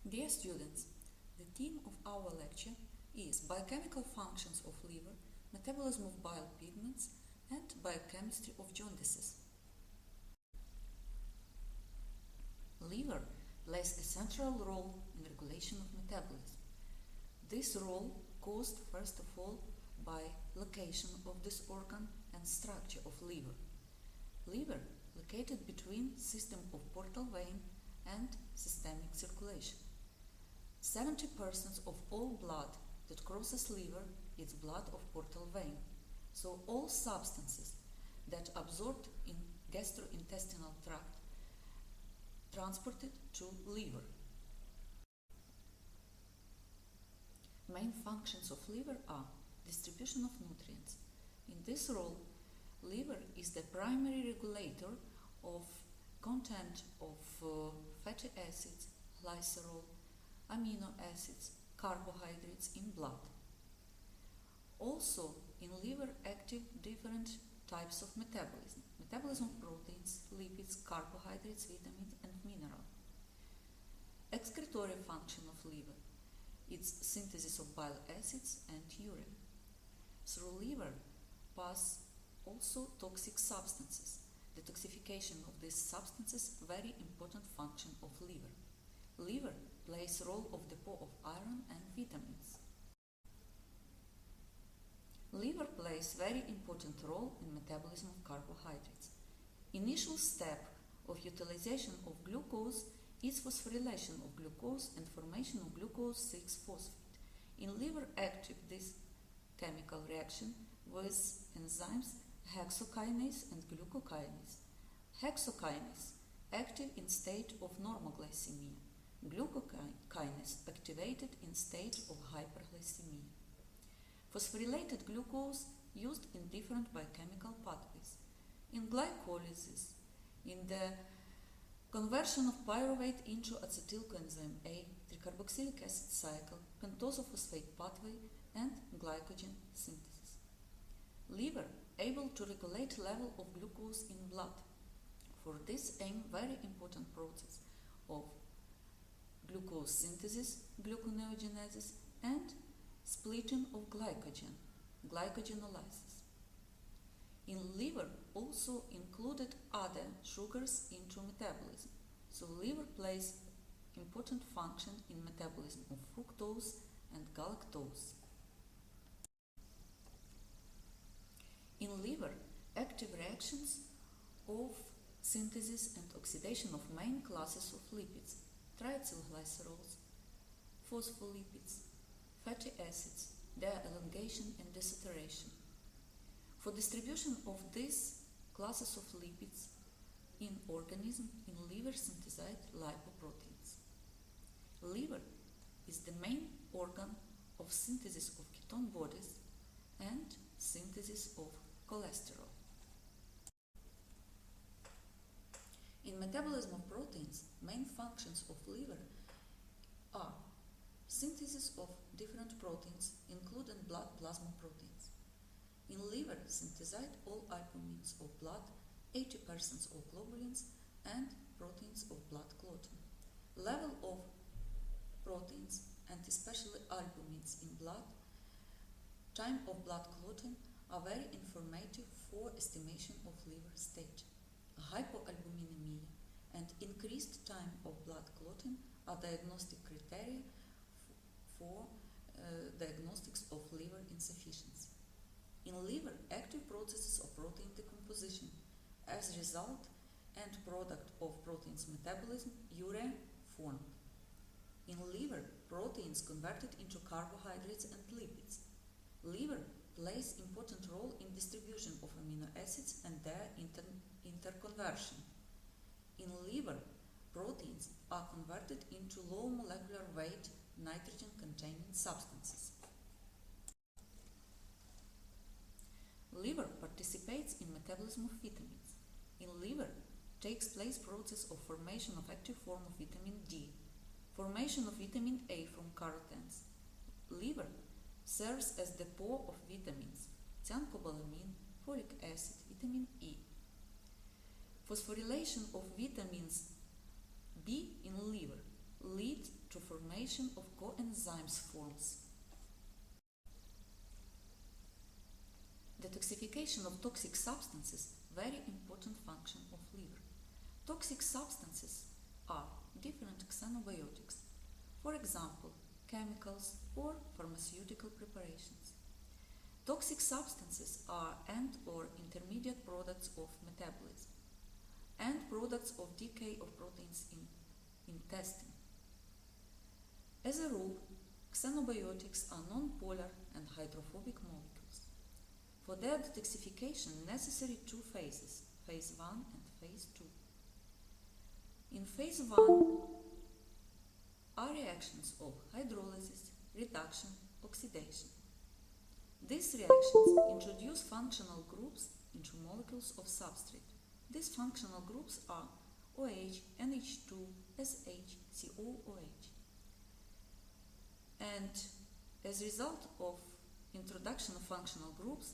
Dear students, the theme of our lecture is biochemical functions of liver, metabolism of bile pigments, and biochemistry of jaundices. Liver plays a central role in regulation of metabolism. This role caused first of all by location of this organ and structure of liver. Liver located between system of portal vein and systemic circulation. 70% of all blood that crosses liver is blood of portal vein. So all substances that absorbed in gastrointestinal tract transported to liver. Main functions of liver are distribution of nutrients. In this role, liver is the primary regulator of content of fatty acids, glycerol, amino acids, carbohydrates in blood. Also, in liver active different types of metabolism. Metabolism of proteins, lipids, carbohydrates, vitamins and minerals. Excretory function of liver. Its synthesis of bile acids and urine. Through liver pass also toxic substances. Detoxification of these substances very important function of liver. Liver plays role of depot of iron and vitamins. Liver plays very important role in metabolism of carbohydrates. Initial step of utilization of glucose is phosphorylation of glucose and formation of glucose 6-phosphate. In liver active this chemical reaction with enzymes hexokinase and glucokinase. Hexokinase active in state of normoglycemia. Glucokinase activated in state of hyperglycemia. Phosphorylated glucose used in different biochemical pathways. In glycolysis, in the conversion of pyruvate into acetyl coenzyme A, tricarboxylic acid cycle, pentosophosphate pathway, and glycogen synthesis. Liver able to regulate level of glucose in blood. For this aim, very important process of glucose synthesis, gluconeogenesis, and splitting of glycogen, glycogenolysis. In liver also included other sugars into metabolism. So liver plays important function in metabolism of fructose and galactose. In liver, active reactions of synthesis and oxidation of main classes of lipids, triacylglycerols, phospholipids, fatty acids, their elongation and desaturation. For distribution of these classes of lipids in organism, in liver synthesized lipoproteins. Liver is the main organ of synthesis of ketone bodies and synthesis of cholesterol. In metabolism of proteins, main functions of liver are synthesis of different proteins, including blood plasma proteins. In liver, synthesized all albumins of blood, 80% of globulins, and proteins of blood clotting. Level of proteins, and especially albumins in blood, time of blood clotting are very informative for estimation of liver stage. Hypoalbuminemia and increased time of blood clotting are diagnostic criteria for diagnostics of liver insufficiency. In liver, active processes of protein decomposition as result and product of proteins metabolism, urea formed. In liver, proteins converted into carbohydrates and lipids. Liver plays important role in distribution of amino acids and their interconversion. In liver, proteins are converted into low molecular weight nitrogen-containing substances. Liver participates in metabolism of vitamins. In liver takes place process of formation of active form of vitamin D, formation of vitamin A from carotenes. Liver serves as depot of vitamins, cyanocobalamin, folic acid, vitamin E. Phosphorylation of vitamins B in liver leads to formation formation of coenzymes forms. Detoxification of toxic substances, very important function of liver. Toxic substances are different xenobiotics, for example, chemicals or pharmaceutical preparations. Toxic substances are and or intermediate products of metabolism and products of decay of proteins in intestine. As a rule, xenobiotics are non-polar and hydrophobic molecules. For their detoxification, necessary two phases, phase 1 and phase 2. In phase 1 are reactions of hydrolysis, reduction, oxidation. These reactions introduce functional groups into molecules of substrate. These functional groups are OH, NH2, SH, COOH. And as a result of introduction of functional groups,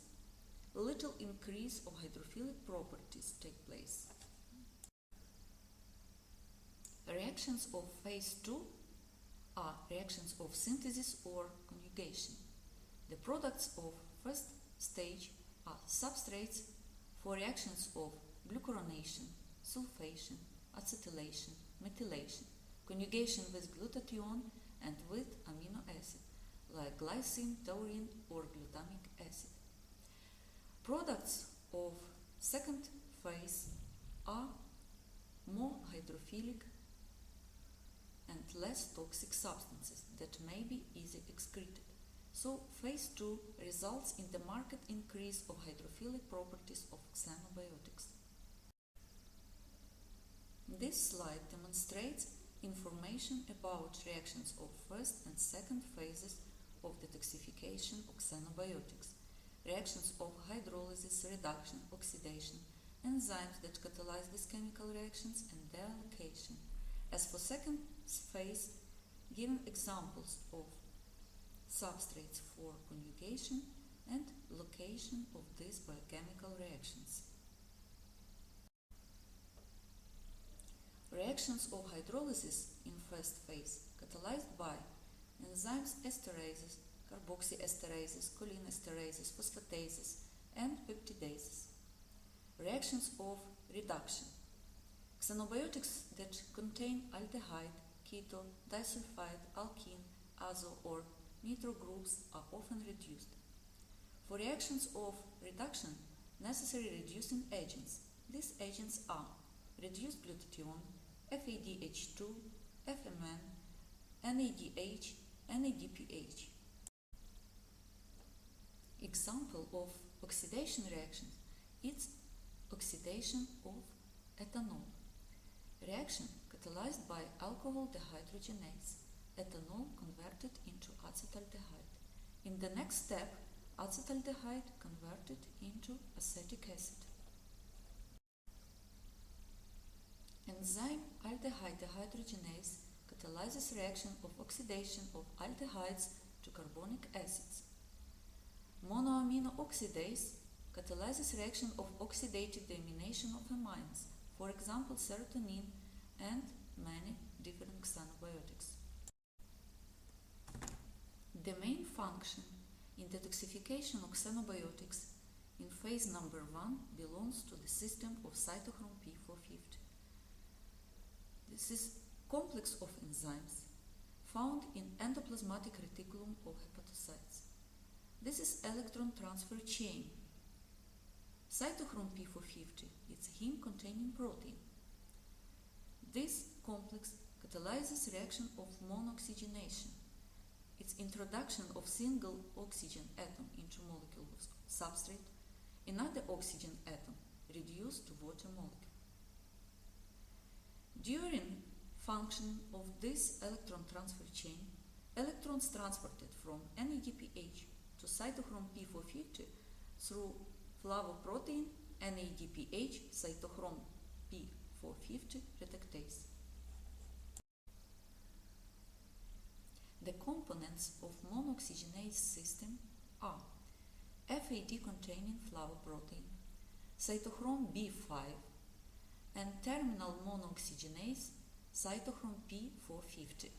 little increase of hydrophilic properties take place. Reactions of phase 2 are reactions of synthesis or conjugation. The products of first stage are substrates for reactions of glucuronation, sulfation, acetylation, methylation, conjugation with glutathione and with amino acid like glycine, taurine or glutamic acid. Products of second phase are more hydrophilic and less toxic substances that may be easily excreted. So phase 2 results in the marked increase of hydrophilic properties of xenobiotics. This slide demonstrates information about reactions of first and second phases of detoxification of xenobiotics, reactions of hydrolysis, reduction, oxidation, enzymes that catalyze these chemical reactions and their location. As for second phase, given examples of substrates for conjugation and location of these biochemical reactions. Reactions of hydrolysis in first phase catalyzed by enzymes esterases, carboxyesterases, cholinesterases, phosphatases, and peptidases. Reactions of reduction. Xenobiotics that contain aldehyde, keto, disulfide, alkene, azo, or nitro groups are often reduced. For reactions of reduction, necessary reducing agents. These agents are reduced glutathione, FADH2, FMN, NADH, NADPH. Example of oxidation reactions is oxidation of ethanol. Reaction catalyzed by alcohol dehydrogenase. Ethanol converted into acetaldehyde. In the next step, acetaldehyde converted into acetic acid. Enzyme aldehyde dehydrogenase catalyzes reaction of oxidation of aldehydes to carbonic acids. Monoamino oxidase catalyzes reaction of oxidative deamination of amines, for example serotonin and many different xenobiotics. The main function in detoxification of xenobiotics in phase number 1 belongs to the system of cytochrome P450. This is complex of enzymes found in endoplasmatic reticulum of hepatocytes. This is electron transfer chain. Cytochrome P450 is a heme-containing protein. This complex catalyzes reaction of monooxygenation. Its introduction of single oxygen atom into molecule of substrate, another oxygen atom reduced to water molecule. During function of this electron transfer chain, electrons transported from NADPH to cytochrome P450 through flavoprotein NADPH cytochrome P450 reductase. The components of monooxygenase system are FAD-containing flavoprotein, cytochrome B5, and terminal monooxygenase cytochrome P450.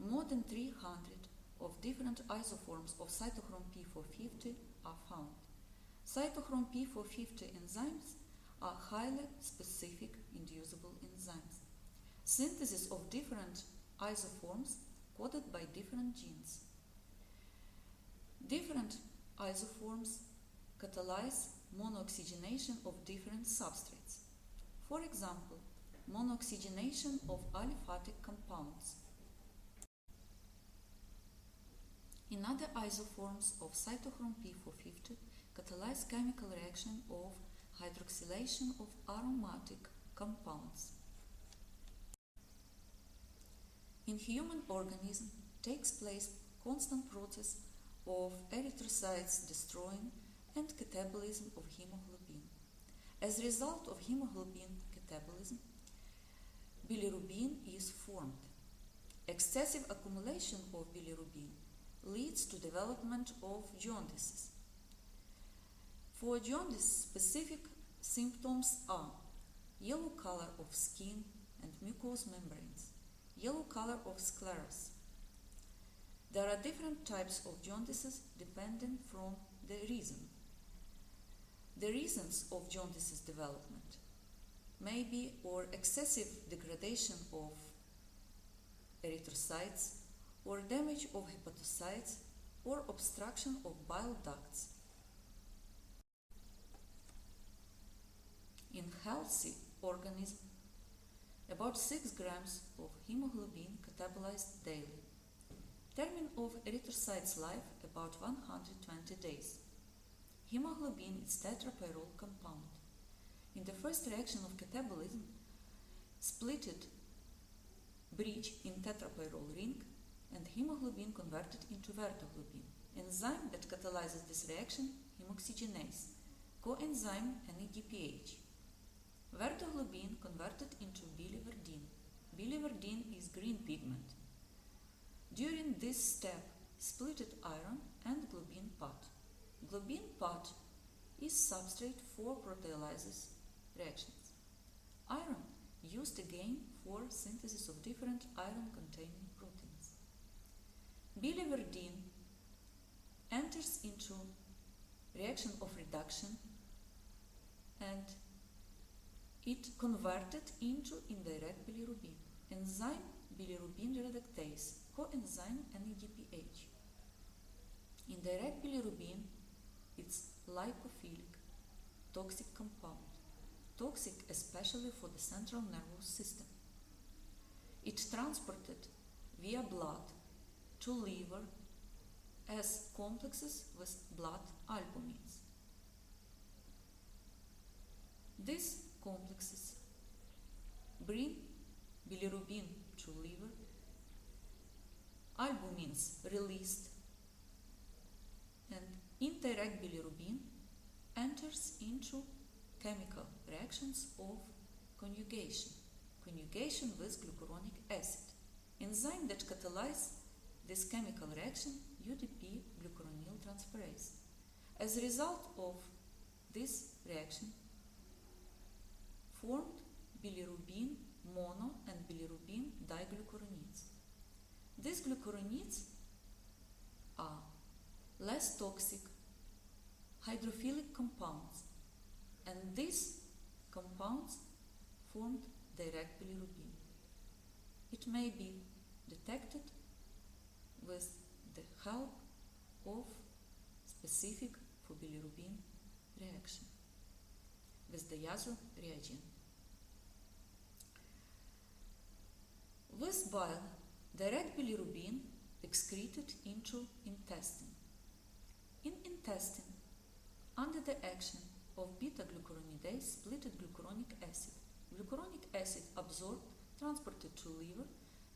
more than 300 of different isoforms of cytochrome P450 are found. Cytochrome P450 enzymes are highly specific inducible enzymes. Synthesis of different isoforms coded by different genes. Different isoforms catalyze monooxygenation of different substrates. For example, monooxygenation of aliphatic compounds. In other isoforms of cytochrome P450 catalyze chemical reaction of hydroxylation of aromatic compounds. In human organism takes place constant process of erythrocytes destroying and catabolism of hemoglobin. As a result of hemoglobin catabolism, bilirubin is formed. Excessive accumulation of bilirubin leads to development of jaundices. For jaundice, specific symptoms are yellow color of skin and mucous membranes, yellow color of scleras. There are different types of jaundices depending from the reason. The reasons of jaundice's development may be or excessive degradation of erythrocytes, or damage of hepatocytes, or obstruction of bile ducts. In healthy organism, about 6 grams of hemoglobin catabolized daily. Term of erythrocyte's life about 120 days. Hemoglobin is tetrapyrrole compound. In the first reaction of catabolism, splitted bridge in tetrapyrrole ring and hemoglobin converted into vertoglobin. Enzyme that catalyzes this reaction, hemoxygenase. Coenzyme NADPH. Vertoglobin converted into biliverdin. Biliverdin is green pigment. During this step, splitted iron and globin pot. Globin pot is substrate for proteolysis reactions. Iron used again for synthesis of different iron-containing proteins. Biliverdin enters into reaction of reduction and it converted into indirect bilirubin. Enzyme bilirubin reductase, coenzyme NADPH. Indirect bilirubin, it's lipophilic, toxic compound, toxic especially for the central nervous system. It transported via blood to liver as complexes with blood albumins. These complexes bring bilirubin to liver, albumins released, and indirect bilirubin enters into chemical reactions of conjugation with glucuronic acid. Enzyme that catalyzes this chemical reaction, UDP glucuronyl transferase. As a result of this reaction, formed bilirubin mono and bilirubin diglucuronides. These glucuronides are less toxic hydrophilic compounds, and these compounds formed direct bilirubin. It may be detected with the help of specific for bilirubin reaction with the Diazo reagent. With bile, direct bilirubin excreted into intestine. In intestine, under the action of beta-glucuronidase, splitted glucuronic acid. Glucuronic acid absorbed, transported to liver,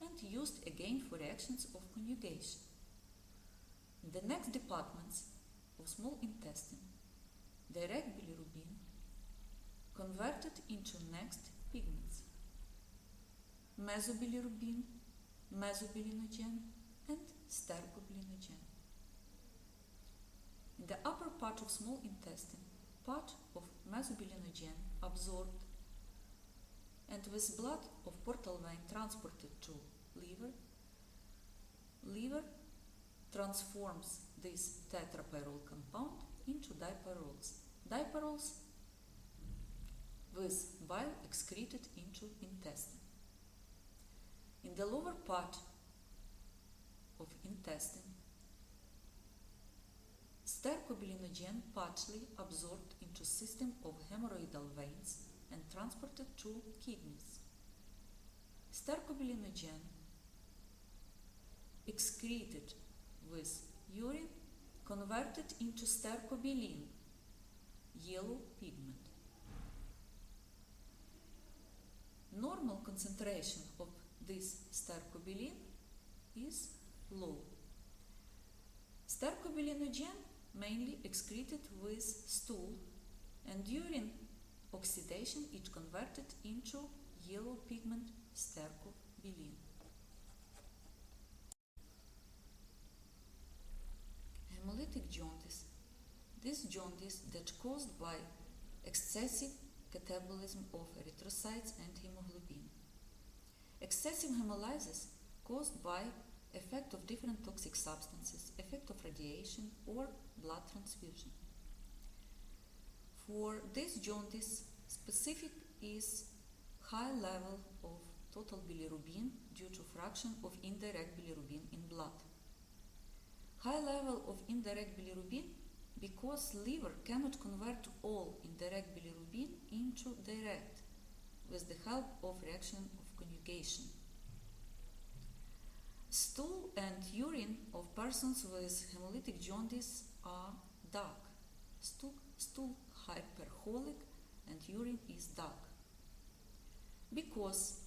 and used again for reactions of conjugation. In the next departments of small intestine, direct bilirubin converted into next pigments: mesobilirubin, mesobilinogen, and stercobilinogen. In the upper part of small intestine, part of mesobilinogen absorbed and with blood of portal vein transported to liver, liver transforms this tetrapyrrole compound into dipyrroles. Dipyrroles with bile excreted into intestine. In the lower part of intestine, stercobilinogen partially absorbed into system of hemorrhoidal veins and transported to kidneys. Stercobilinogen excreted with urine converted into stercobilin, yellow pigment. Normal concentration of this stercobilin is low. Stercobilinogen mainly excreted with stool, and during oxidation it converted into yellow pigment stercobilin. Hemolytic jaundice. This jaundice that caused by excessive catabolism of erythrocytes and hemoglobin. Excessive hemolysis caused by effect of different toxic substances, effect of radiation or blood transfusion. For this jaundice, specific is high level of total bilirubin due to fraction of indirect bilirubin in blood. High level of indirect bilirubin because liver cannot convert all indirect bilirubin into direct with the help of reaction of conjugation. Stool and urine of persons with hemolytic jaundice are dark. Stool hypercholic and urine is dark because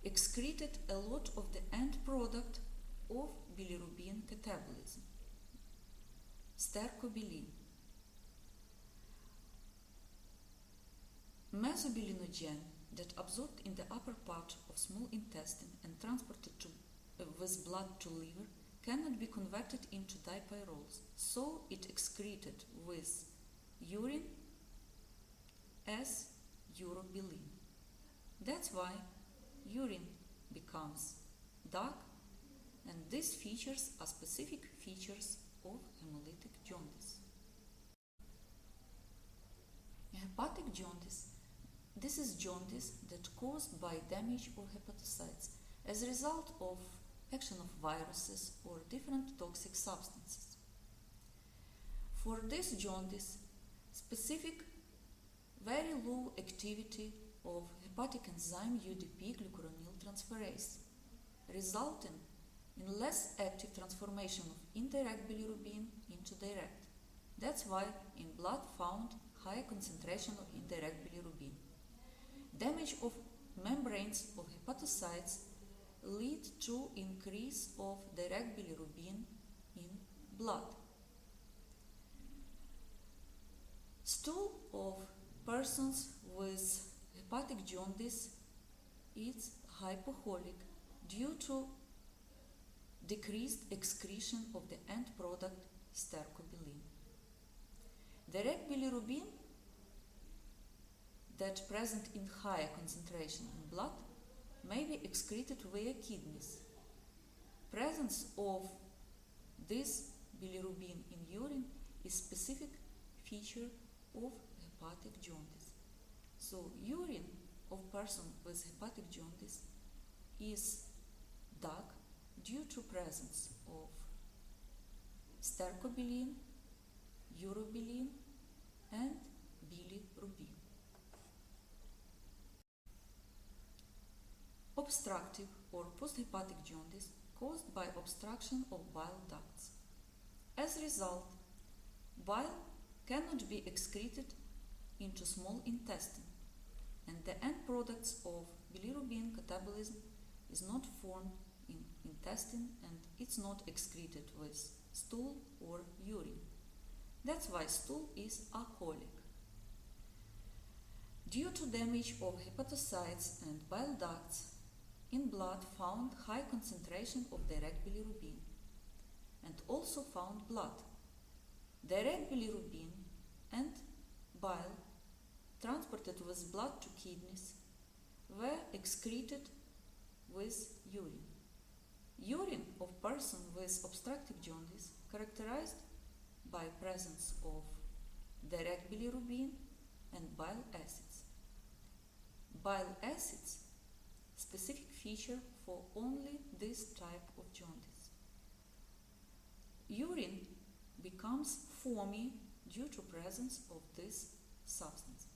excreted a lot of the end product of bilirubin catabolism, stercobilin. Mesobilinogen that absorbed in the upper part of small intestine and transported with blood to liver cannot be converted into dipyrroles, so it excreted with urine as urobilin. That's why urine becomes dark, and these features are specific features of hemolytic jaundice. Hepatic jaundice. This is jaundice that caused by damage of hepatocytes as a result of action of viruses or different toxic substances. For this jaundice, specific very low activity of hepatic enzyme UDP glucuronil transferase, resulting in less active transformation of indirect bilirubin into direct. That's why in blood found high concentration of indirect bilirubin. Damage of membranes of hepatocytes lead to increase of direct bilirubin in blood. Stool of persons with hepatic jaundice is hypocholic due to decreased excretion of the end product stercobilin. Direct bilirubin that present in higher concentration in blood may be excreted via kidneys. Presence of this bilirubin in urine is specific feature of hepatic jaundice. So urine of person with hepatic jaundice is dark due to presence of stercobilin, urobilin and bilirubin. Obstructive or posthepatic jaundice caused by obstruction of bile ducts. As a result, bile cannot be excreted into small intestine, and the end products of bilirubin catabolism is not formed in intestine and it's not excreted with stool or urine. That's why stool is acholic. Due to damage of hepatocytes and bile ducts, in blood found high concentration of direct bilirubin and also found blood. Direct bilirubin and bile transported with blood to kidneys were excreted with urine. Urine of person with obstructive jaundice characterized by presence of direct bilirubin and bile acids. Bile acids, specific feature for only this type of jaundice. Urine becomes foamy due to presence of this substance.